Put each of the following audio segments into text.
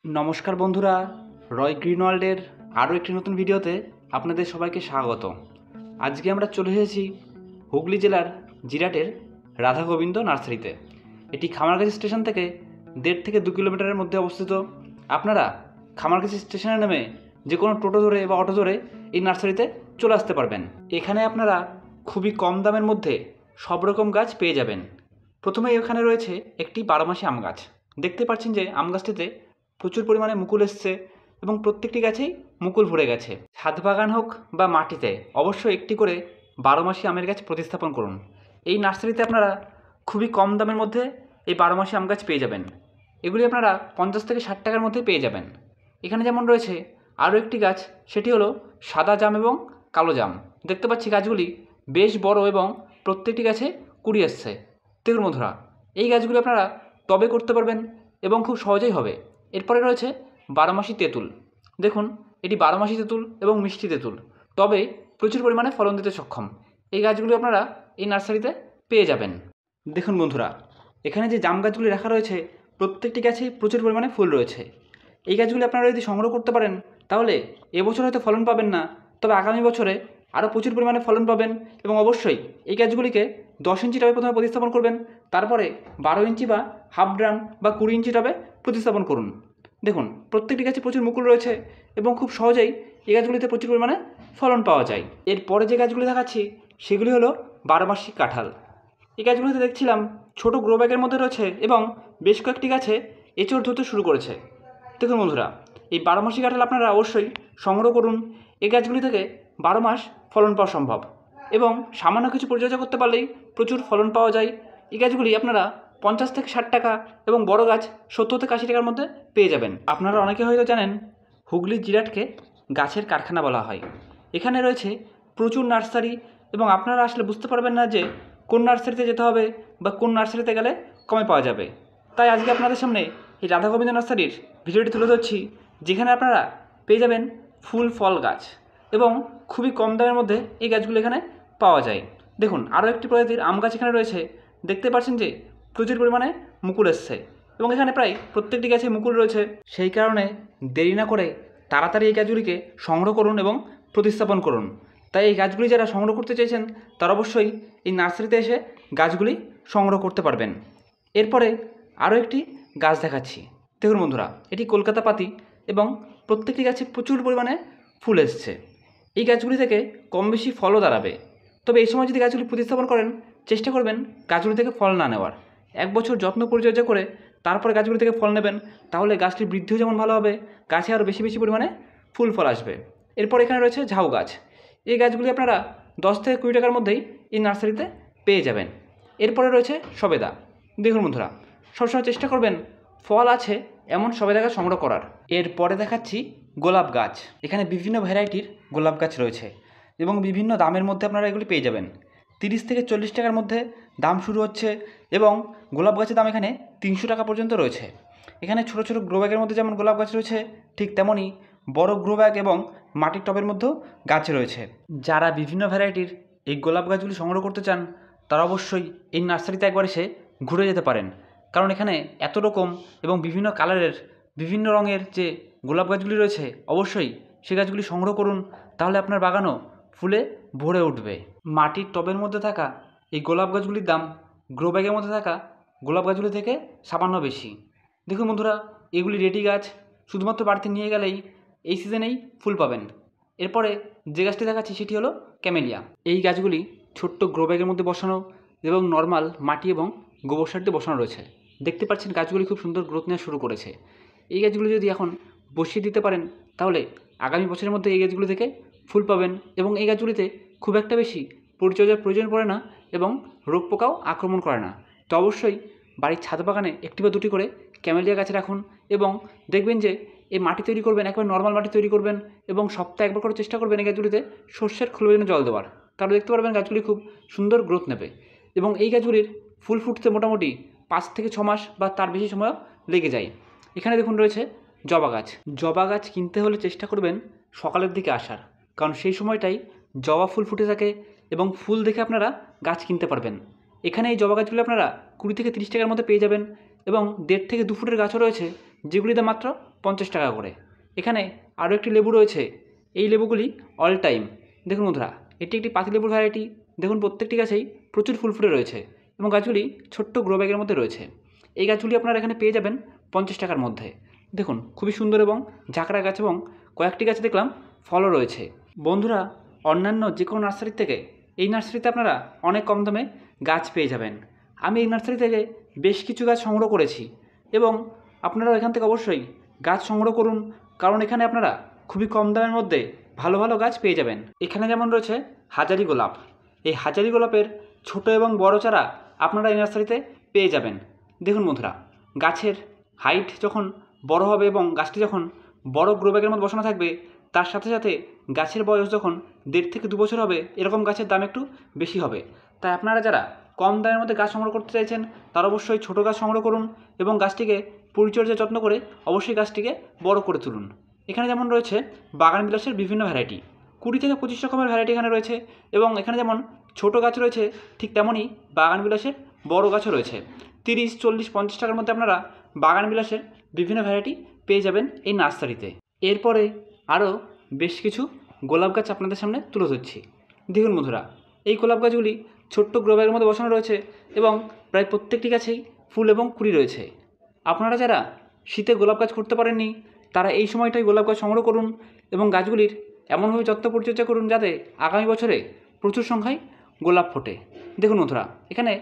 নমস্কার বন্ধুরা, রয় গ্রিনওয়ার্ল্ডের আরও একটি নতুন ভিডিওতে আপনাদের সবাইকে স্বাগত। আজকে আমরা চলে এসেছি হুগলি জেলার জিরাটের রাধা গোবিন্দ নার্সারিতে। এটি খামারগাছি স্টেশন থেকে 1.5 থেকে 2 কিলোমিটারের মধ্যে অবস্থিত। আপনারা খামারগাছি স্টেশনে নেমে যে কোনো টোটো ধরে বা অটো ধরে এই নার্সারিতে চলে আসতে পারবেন। এখানে আপনারা খুবই কম দামের মধ্যে সব রকম গাছ পেয়ে যাবেন। প্রথমে এখানে রয়েছে একটি 12 মাসি আম গাছ। দেখতে পাচ্ছেন যে আম গাছটিতে প্রচুর পরিমাণে মুকুল এসছে এবং প্রত্যেকটি গাছেই মুকুল ভরে গেছে। ছাদ বাগান হোক বা মাটিতে অবশ্যই একটি করে 12 মাসি আমের গাছ প্রতিস্থাপন করুন। এই নার্সারিতে আপনারা খুবই কম দামের মধ্যে এই 12 মাসি আম গাছ পেয়ে যাবেন। এগুলি আপনারা 50 থেকে 60 টাকার মধ্যে পেয়ে যাবেন। এখানে যেমন রয়েছে আরও একটি গাছ, সেটি হলো সাদা জাম এবং কালো জাম। দেখতে পাচ্ছি গাছগুলি বেশ বড় এবং প্রত্যেকটি গাছে কুড়ি এসছে। দেখুন বন্ধুরা, এই গাছগুলি আপনারা টবে করতে পারবেন এবং খুব সহজেই হবে। এরপরে রয়েছে 12 মাসি তেঁতুল। দেখুন, এটি 12 মাসি তেঁতুল এবং মিষ্টি তেঁতুল, তবে প্রচুর পরিমাণে ফলন দিতে সক্ষম। এই গাছগুলি আপনারা এই নার্সারিতে পেয়ে যাবেন। দেখুন বন্ধুরা, এখানে যে জাম গাছগুলি রাখা রয়েছে প্রত্যেকটি গাছেই প্রচুর পরিমাণে ফুল রয়েছে। এই গাছগুলি আপনারা যদি সংগ্রহ করতে পারেন তাহলে এবছর হয়তো ফলন পাবেন না, তবে আগামী বছরে আরও প্রচুর পরিমাণে ফলন পাবেন। এবং অবশ্যই এই গাছগুলিকে 10 ইঞ্চি টবে প্রথমে প্রতিস্থাপন করবেন, তারপরে 12 ইঞ্চি বা হাফ ড্রাম বা 20 ইঞ্চি টবে প্রতিস্থাপন করুন। দেখুন, প্রত্যেকটি গাছে প্রচুর মুকুল রয়েছে এবং খুব সহজেই এই গাছগুলিতে প্রচুর পরিমাণে ফলন পাওয়া যায়। এরপরে যে গাছগুলি দেখাচ্ছি সেগুলি হলো 12 মাসি কাঁঠাল। এই গাছগুলিতে দেখছিলাম ছোট গ্রো ব্যাগের মধ্যে রয়েছে এবং বেশ কয়েকটি গাছে এঁচড় ধরতে শুরু করেছে। দেখুন বন্ধুরা, এই 12 মাসি কাঁঠাল আপনারা অবশ্যই সংগ্রহ করুন। এই গাছগুলি থেকে 12 মাস ফলন পাওয়া সম্ভব এবং সামান্য কিছু পরিচর্যা করতে পারলেই প্রচুর ফলন পাওয়া যায়। এই গাছগুলি আপনারা 50 থেকে 60 টাকা এবং বড় গাছ 70 থেকে 80 টাকার মধ্যে পেয়ে যাবেন। আপনারা অনেকে হয়তো জানেন হুগলি জিরাটকে গাছের কারখানা বলা হয়। এখানে রয়েছে প্রচুর নার্সারি এবং আপনারা আসলে বুঝতে পারবেন না যে কোন নার্সারিতে যেতে হবে বা কোন নার্সারিতে গেলে কমে পাওয়া যাবে। তাই আজকে আপনাদের সামনে এই রাধা গোবিন্দ নার্সারির ভিডিওটি তুলে ধরছি, যেখানে আপনারা পেয়ে যাবেন ফুল ফল গাছ এবং খুবই কম দামের মধ্যে এই গাছগুলো এখানে পাওয়া যায়। দেখুন, আরও একটি প্রজাতির আম গাছ এখানে রয়েছে। দেখতে পাচ্ছেন যে প্রচুর পরিমাণে মুকুল এসছে এবং এখানে প্রায় প্রত্যেকটি গাছে মুকুল রয়েছে। সেই কারণে দেরি না করে তাড়াতাড়ি এই গাছগুলিকে সংগ্রহ করুন এবং প্রতিস্থাপন করুন। তাই এই গাছগুলি যারা সংগ্রহ করতে চাইছেন তারা অবশ্যই এই নার্সারিতে এসে গাছগুলি সংগ্রহ করতে পারবেন। এরপরে আরও একটি গাছ দেখাচ্ছি। দেখুন বন্ধুরা, এটি কলকাতা পাতি এবং প্রত্যেকটি গাছে প্রচুর পরিমাণে ফুল এসছে। এই গাছগুলি থেকে কম বেশি ফলও দাঁড়াবে, তবে এই সময় যদি গাছগুলি প্রতিস্থাপন করেন চেষ্টা করবেন গাছগুলি থেকে ফল না নেওয়ার। 1 বছর যত্ন পরিচর্যা করে তারপরে গাছগুলি থেকে ফল নেবেন, তাহলে গাছটির বৃদ্ধিও যেমন ভালো হবে, গাছে আরও বেশি বেশি পরিমাণে ফুল ফল আসবে। এরপর এখানে রয়েছে ঝাউ গাছ। এই গাছগুলি আপনারা 10 থেকে 20 টাকার মধ্যেই এই নার্সারিতে পেয়ে যাবেন। এরপরে রয়েছে সবেদা। দেখুন বন্ধুরা, সবসময় চেষ্টা করবেন ফল আছে এমন সবেদা গাছ সংগ্রহ করার। এরপরে দেখাচ্ছি গোলাপ গাছ। এখানে বিভিন্ন ভ্যারাইটির গোলাপ গাছ রয়েছে এবং বিভিন্ন দামের মধ্যে আপনারা এগুলি পেয়ে যাবেন। 30 থেকে 40 টাকার মধ্যে দাম শুরু হচ্ছে এবং গোলাপ গাছের দাম এখানে 300 টাকা পর্যন্ত রয়েছে। এখানে ছোটো ছোটো গ্রো ব্যাগের মধ্যে যেমন গোলাপ গাছ রয়েছে, ঠিক তেমনই বড় গ্রো ব্যাগ এবং মাটির টবের মধ্যেও গাছ রয়েছে। যারা বিভিন্ন ভ্যারাইটির এই গোলাপ গাছগুলি সংগ্রহ করতে চান তারা অবশ্যই এই নার্সারিতে একবার এসে ঘুরে যেতে পারেন, কারণ এখানে এত রকম এবং বিভিন্ন কালারের বিভিন্ন রঙের যে গোলাপ গাছগুলি রয়েছে অবশ্যই সে গাছগুলি সংগ্রহ করুন, তাহলে আপনার বাগানও ফুলে ভরে উঠবে। মাটির টবের মধ্যে থাকা এই গোলাপ গাছগুলির দাম গ্রো ব্যাগের মধ্যে থাকা গোলাপ গাছগুলি থেকে সামান্য বেশি। দেখুন বন্ধুরা, এগুলি রেডি গাছ, শুধুমাত্র বাড়িতে নিয়ে গেলেই এই সিজনেই ফুল পাবেন। এরপরে যে গাছটি দেখাচ্ছি সেটি হলো ক্যামেলিয়া। এই গাছগুলি ছোট্ট গ্রো ব্যাগের মধ্যে বসানো এবং নর্মাল মাটি এবং গোবর সার দিয়ে বসানো রয়েছে। দেখতে পাচ্ছেন গাছগুলি খুব সুন্দর গ্রোথ নেওয়া শুরু করেছে। এই গাছগুলি যদি এখন বসিয়ে দিতে পারেন তাহলে আগামী বছরের মধ্যে এই গাছগুলি থেকে ফুল পাবেন এবং এই গাছগুলিতে খুব একটা বেশি পরিচর্যার প্রয়োজন পড়ে না এবং রোগ পোকাও আক্রমণ করে না। তো অবশ্যই বাড়ির ছাদ বাগানে 1টি বা 2টি করে ক্যামেলিয়া গাছ রাখুন এবং দেখবেন যে এই মাটি তৈরি করবেন, একবার নর্মাল মাটি তৈরি করবেন এবং সপ্তাহে একবার করে চেষ্টা করবেন এই গাছগুলিতে সর্ষের খোলের জন্য জল দেওয়ার। তাহলে দেখতে পারবেন গাছগুলি খুব সুন্দর গ্রোথ নেবে এবং এই গাছগুলির ফুল ফুটতে মোটামুটি 5 থেকে 6 মাস বা তার বেশি সময়ও লেগে যায়। এখানে দেখুন রয়েছে জবা গাছ। জবা গাছ কিনতে হলে চেষ্টা করবেন সকালের দিকে আসার, কারণ সেই সময়টাই জবা ফুল ফুটে থাকে এবং ফুল দেখে আপনারা গাছ কিনতে পারবেন। এখানে এই জবা গাছগুলি আপনারা 20 থেকে 30 টাকার মধ্যে পেয়ে যাবেন এবং 1.5 থেকে 2 ফুটের গাছও রয়েছে যেগুলিতে মাত্র 50 টাকা করে। এখানে আরও একটি লেবু রয়েছে, এই লেবুগুলি অল টাইম। দেখুন বন্ধুরা, এটি একটি পাতিলেবুর ভ্যারাইটি। দেখুন প্রত্যেকটি গাছেই প্রচুর ফুল ফুটে রয়েছে এবং গাছগুলি ছোট্ট গ্রো ব্যাগের মধ্যে রয়েছে। এই গাছগুলি আপনারা এখানে পেয়ে যাবেন 50 টাকার মধ্যে। দেখুন খুবই সুন্দর এবং ঝাঁকড়া গাছ, এবং কয়েকটি গাছে দেখলাম ফলও রয়েছে। বন্ধুরা, অন্যান্য যে কোনো নার্সারির থেকে এই নার্সারিতে আপনারা অনেক কম দামে গাছ পেয়ে যাবেন। আমি এই নার্সারি থেকে বেশ কিছু গাছ সংগ্রহ করেছি এবং আপনারাও এখান থেকে অবশ্যই গাছ সংগ্রহ করুন, কারণ এখানে আপনারা খুবই কম দামের মধ্যে ভালো ভালো গাছ পেয়ে যাবেন। এখানে যেমন রয়েছে হাজারি গোলাপ। এই হাজারি গোলাপের ছোট এবং বড় চারা আপনারা এই নার্সারিতে পেয়ে যাবেন। দেখুন বন্ধুরা, গাছের হাইট যখন বড় হবে এবং গাছটি যখন বড় গ্রো ব্যাগের মধ্যে বসানো থাকবে, তার সাথে সাথে গাছের বয়স যখন 1.5 থেকে 2 বছর হবে, এরকম গাছের দাম একটু বেশি হবে। তাই আপনারা যারা কম দামের মধ্যে গাছ সংগ্রহ করতে চাইছেন, তারা অবশ্যই ছোটো গাছ সংগ্রহ করুন এবং গাছটিকে পরিচর্যা যত্ন করে অবশ্যই গাছটিকে বড় করে তুলুন। এখানে যেমন রয়েছে বাগান বিলাসের বিভিন্ন ভ্যারাইটি, 20 থেকে 25 রকমের ভ্যারাইটি এখানে রয়েছে। এবং এখানে যেমন ছোটো গাছ রয়েছে, ঠিক তেমনই বাগান বিলাসের বড় গাছও রয়েছে। 30, 40, 50 টাকার মধ্যে আপনারা বাগান বিলাসের বিভিন্ন ভ্যারাইটি পেয়ে যাবেন এই নার্সারিতে। এরপরে আরও বেশ কিছু গোলাপ গাছ আপনাদের সামনে তুলে ধরছি। দেখুন বন্ধুরা, এই গোলাপ গাছগুলি ছোট্ট গ্রো ব্যাগের মধ্যে বসানো রয়েছে এবং প্রায় প্রত্যেকটি গাছেই ফুল এবং কুড়ি রয়েছে। আপনারা যারা শীতে গোলাপ গাছ করতে পারেননি, তারা এই সময়টাই গোলাপ গাছ সংগ্রহ করুন এবং গাছগুলির এমনভাবে যত্ন পরিচর্যা করুন যাতে আগামী বছরে প্রচুর সংখ্যায় গোলাপ ফোটে। দেখুন বন্ধুরা, এখানে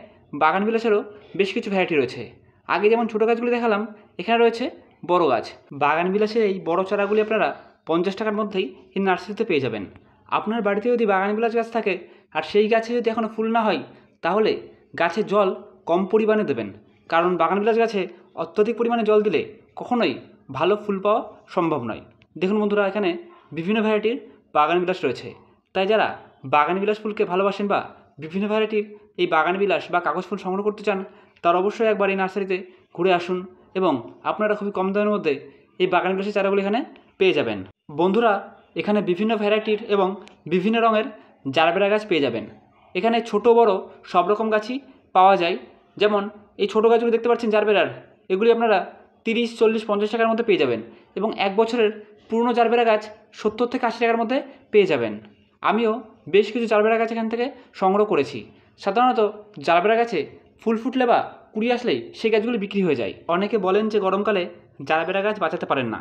বাগান বিলাসেরও বেশ কিছু ভ্যারাইটি রয়েছে। আগে যেমন ছোটো গাছগুলি দেখালাম, এখানে রয়েছে বড় গাছ। বাগান বিলাসের এই বড় চারাগুলি আপনারা 50 টাকার মধ্যেই এই নার্সারিতে পেয়ে যাবেন। আপনার বাড়িতে যদি বাগান বিলাস গাছ থাকে আর সেই গাছে যদি এখনও ফুল না হয়, তাহলে গাছে জল কম পরিমাণে দেবেন, কারণ বাগান বিলাস গাছে অত্যধিক পরিমাণে জল দিলে কখনোই ভালো ফুল পাওয়া সম্ভব নয়। দেখুন বন্ধুরা, এখানে বিভিন্ন ভ্যারাইটির বাগান বিলাস রয়েছে। তাই যারা বাগান বিলাস ফুলকে ভালোবাসেন বা বিভিন্ন ভ্যারাইটির এই বাগান বিলাস বা কাগজ ফুল সংগ্রহ করতে চান, তারা অবশ্যই একবার এই নার্সারিতে ঘুরে আসুন এবং আপনারা খুবই কম দামের মধ্যে এই বাগান বিলাসের চারাগুলি এখানে পেয়ে যাবেন। বন্ধুরা, এখানে বিভিন্ন ভ্যারাইটির এবং বিভিন্ন রঙের জারবেরা গাছ পেয়ে যাবেন। এখানে ছোট বড় সব রকম গাছই পাওয়া যায়। যেমন এই ছোটো গাছগুলো দেখতে পাচ্ছেন জারবেরার, এগুলি আপনারা 30, 40, 50 টাকার মধ্যে পেয়ে যাবেন এবং 1 বছরের পুরনো জারবেরা গাছ 70 থেকে 80 টাকার মধ্যে পেয়ে যাবেন। আমিও বেশ কিছু জারবেরা গাছ এখান থেকে সংগ্রহ করেছি। সাধারণত জারবেরা গাছে ফুল ফুটলে বা কুড়ি আসলেই সেই গাছগুলি বিক্রি হয়ে যায়। অনেকে বলেন যে গরমকালে জারবেরা গাছ বাঁচাতে পারেন না।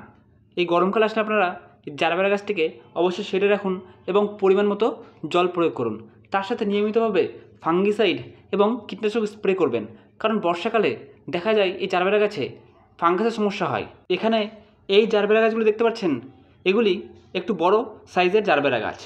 এই গরমকালে আসলে আপনারা এই জারবেরা গাছটিকে অবশ্যই শেডে রাখুন এবং পরিমাণ মতো জল প্রয়োগ করুন। তার সাথে নিয়মিতভাবে ফাঙ্গিসাইড এবং কীটনাশক স্প্রে করবেন, কারণ বর্ষাকালে দেখা যায় এই জারবেরা গাছে ফাঙ্গাসের সমস্যা হয়। এখানে এই জারবেরা গাছগুলি দেখতে পাচ্ছেন, এগুলি একটু বড় সাইজের জারবেরা গাছ।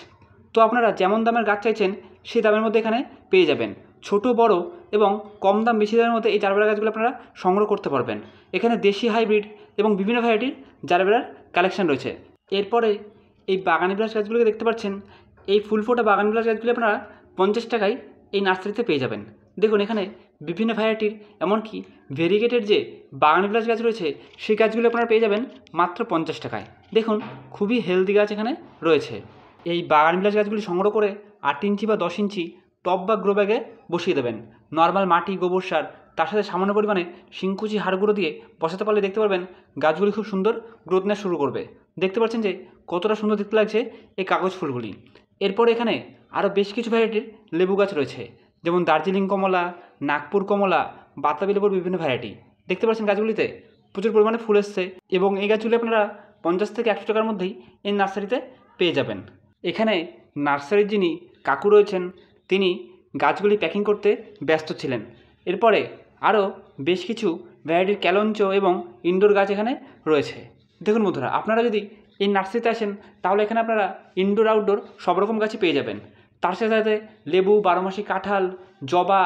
তো আপনারা যেমন দামের গাছ চাইছেন সেই দামের মধ্যে এখানে পেয়ে যাবেন। ছোট বড় এবং কম দাম বেশি দামের মধ্যে এই জারবেরা গাছগুলো আপনারা সংগ্রহ করতে পারবেন। এখানে দেশি হাইব্রিড এবং বিভিন্ন ভ্যারাইটির জারবেরার কালেকশন রয়েছে। এরপরে এই বাগান বিলাস গাছগুলোকে দেখতে পাচ্ছেন, এই ফুল ফোটা বাগান বিলাস গাছগুলি আপনারা 50 টাকায় এই নার্সারিতে পেয়ে যাবেন। দেখুন এখানে বিভিন্ন ভ্যারাইটির, এমনকি ভেরিগেটেড যে বাগান বিলাস গাছ রয়েছে সেই গাছগুলো আপনারা পেয়ে যাবেন মাত্র 50 টাকায়। দেখুন খুবই হেলদি গাছ এখানে রয়েছে। এই বাগান বিলাস গাছগুলি সংগ্রহ করে 8 ইঞ্চি বা 10 ইঞ্চি টব বা গ্রো ব্যাগে বসিয়ে দেবেন। নর্মাল মাটি, গোবর সার, তার সাথে সামান্য পরিমাণে শিংকুচি হাড় গুঁড়ো দিয়ে বসাতে পারলে দেখতে পারবেন গাছগুলি খুব সুন্দর গ্রোথ নেওয়া শুরু করবে। দেখতে পাচ্ছেন যে কতটা সুন্দর দেখতে লাগছে এই কাগজ ফুলগুলি। এরপর এখানে আরও বেশ কিছু ভ্যারাইটির লেবু গাছ রয়েছে, যেমন দার্জিলিং কমলা, নাগপুর কমলা, বাতাবি লেবুর বিভিন্ন ভ্যারাইটি। দেখতে পাচ্ছেন গাছগুলিতে প্রচুর পরিমাণে ফুল এসছে এবং এই গাছগুলি আপনারা 50 থেকে 100 টাকার মধ্যেই এই নার্সারিতে পেয়ে যাবেন। এখানে নার্সারির যিনি কাকু রয়েছেন, তিনি গাছগুলি প্যাকিং করতে ব্যস্ত ছিলেন। এরপরে আরও বেশ কিছু ভ্যারাইটির ক্যালঞ্চ এবং ইনডোর গাছ এখানে রয়েছে। দেখুন বন্ধুরা, আপনারা যদি এই নার্সারিতে আসেন তাহলে এখানে আপনারা ইনডোর আউটডোর সব রকম গাছই পেয়ে যাবেন। তার সাথে সাথে লেবু, বারোমাসি কাঁঠাল, জবা,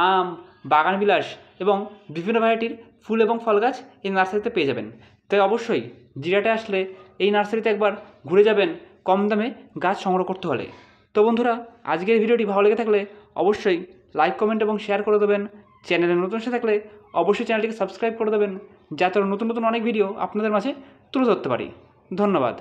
আম, বাগান বিলাস এবং বিভিন্ন ভ্যারাইটির ফুল এবং ফল গাছ এই নার্সারিতে পেয়ে যাবেন। তাই অবশ্যই জিরাটে আসলে এই নার্সারিতে একবার ঘুরে যাবেন কম দামে গাছ সংগ্রহ করতে হলে। তো বন্ধুরা, আজকের ভিডিওটি ভালো লেগে থাকলে অবশ্যই লাইক, কমেন্ট এবং শেয়ার করে দেবেন। চ্যানেলে নতুন এসে থাকলে অবশ্যই চ্যানেলটিকে সাবস্ক্রাইব করে দেবেন, যাতে নতুন নতুন অনেক ভিডিও আপনাদের মাঝে তুলে ধরতে পারি। ধন্যবাদ।